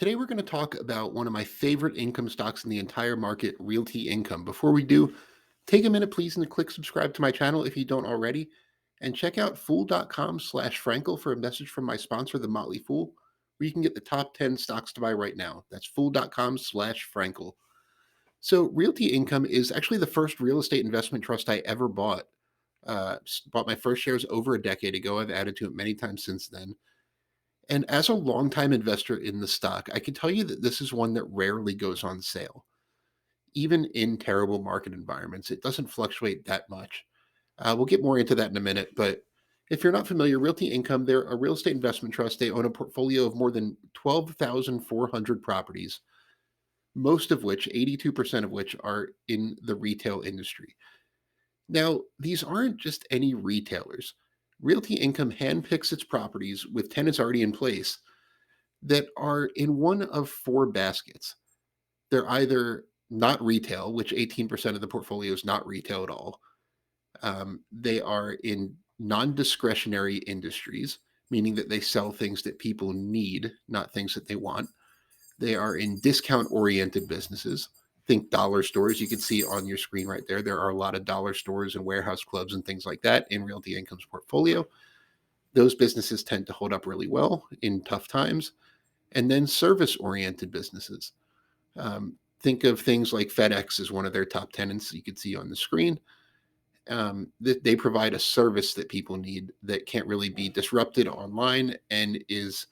Today, we're going to talk about one of my favorite income stocks in the entire market, Realty Income. Before we do, take a minute, please, and click subscribe to my channel if you don't already. And check out fool.com/Frankel for a message from my sponsor, The Motley Fool, where you can get the top 10 stocks to buy right now. That's fool.com/Frankel. So, Realty Income is actually the first real estate investment trust I ever bought. Bought my first shares over a decade ago. I've added to it many times since then. And as a longtime investor in the stock, I can tell you that this is one that rarely goes on sale. Even in terrible market environments, it doesn't fluctuate that much. We'll get more into that in a minute, but if you're not familiar, Realty Income, they're a real estate investment trust. They own a portfolio of more than 12,400 properties, most of which, 82% of which, are in the retail industry. Now, these aren't just any retailers. Realty Income handpicks its properties with tenants already in place that are in one of four baskets. They're either not retail, which 18% of the portfolio is not retail at all. They are in non discretionary industries, meaning that they sell things that people need, not things that they want. They are in discount oriented businesses. Think dollar stores. You can see on your screen right there. There are a lot of dollar stores and warehouse clubs and things like that in Realty Income's portfolio. Those businesses tend to hold up really well in tough times. And then service oriented businesses. Think of things like FedEx as one of their top tenants you can see on the screen. They provide a service that people need that can't really be disrupted online and is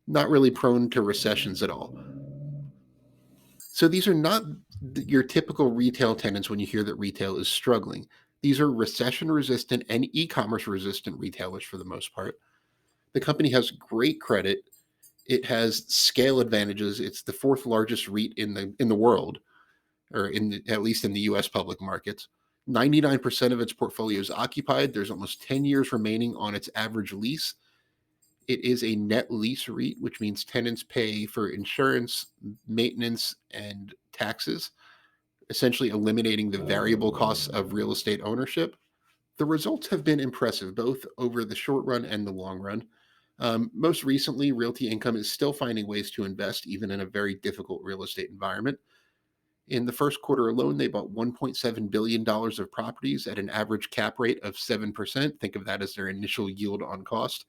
not really prone to recessions at all. So these are not your typical retail tenants when you hear that retail is struggling. These are recession resistant and e commerce resistant retailers for the most part. The company has great credit. It has scale advantages. It's the fourth largest REIT in the world, or at least in the U.S. public markets. 99% of its portfolio is occupied. There's almost 10 years remaining on its average lease. It is a net lease REIT, which means tenants pay for insurance, maintenance, and taxes, essentially eliminating the variable costs of real estate ownership. The results have been impressive, both over the short run and the long run. Most recently, Realty Income is still finding ways to invest, even in a very difficult real estate environment. In the first quarter alone, they bought $1.7 billion of properties at an average cap rate of 7%. Think of that as their initial yield on cost.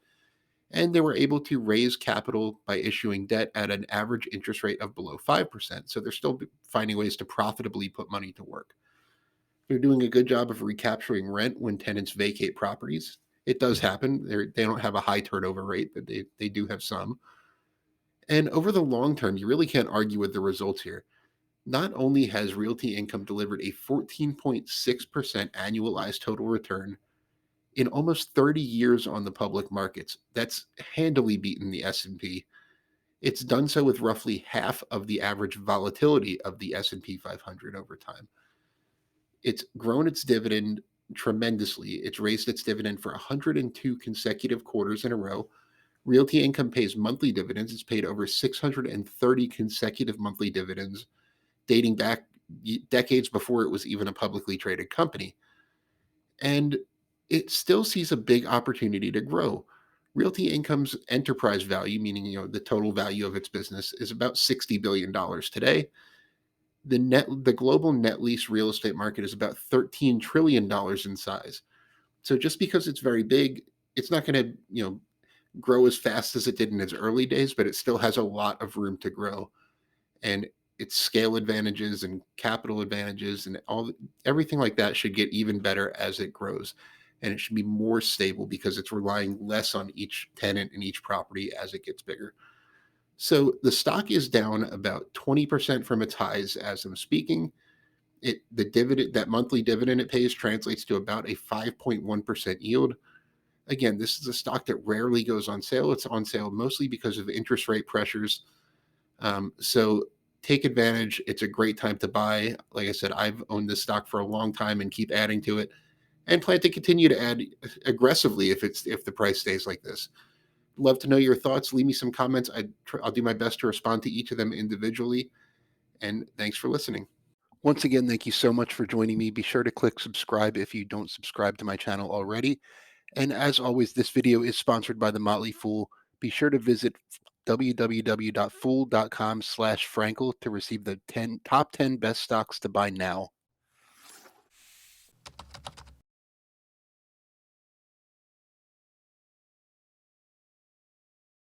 And they were able to raise capital by issuing debt at an average interest rate of below 5%. So they're still finding ways to profitably put money to work. They're doing a good job of recapturing rent when tenants vacate properties. It does happen. They don't have a high turnover rate, but they do have some. And over the long term, you really can't argue with the results here. Not only has Realty Income delivered a 14.6% annualized total return in almost 30 years on the public markets. That's handily beaten the S&P. It's done so with roughly half of the average volatility of the S&P 500 over time. It's grown its dividend tremendously. It's raised its dividend for 102 consecutive quarters in a row. Realty Income pays monthly dividends. It's paid over 630 consecutive monthly dividends, dating back decades before it was even a publicly traded company. And it still sees a big opportunity to grow. Realty Income's enterprise value, meaning the total value of its business, is about $60 billion today. The global net lease real estate market is about $13 trillion in size. So just because it's very big, it's not going to grow as fast as it did in its early days, but it still has a lot of room to grow. And its scale advantages and capital advantages and everything like that should get even better as it grows. And it should be more stable because it's relying less on each tenant and each property as it gets bigger. So the stock is down about 20% from its highs as I'm speaking. That monthly dividend it pays translates to about a 5.1% yield. Again, this is a stock that rarely goes on sale. It's on sale mostly because of interest rate pressures. So take advantage. It's a great time to buy. Like I said, I've owned this stock for a long time and keep adding to it, and plan to continue to add aggressively if the price stays like this. Love to know your thoughts. Leave me some comments. I'll do my best to respond to each of them individually. And thanks for listening. Once again, thank you so much for joining me. Be sure to click subscribe if you don't subscribe to my channel already. And as always, this video is sponsored by The Motley Fool. Be sure to visit www.fool.com/Frankel to receive the top 10 best stocks to buy now.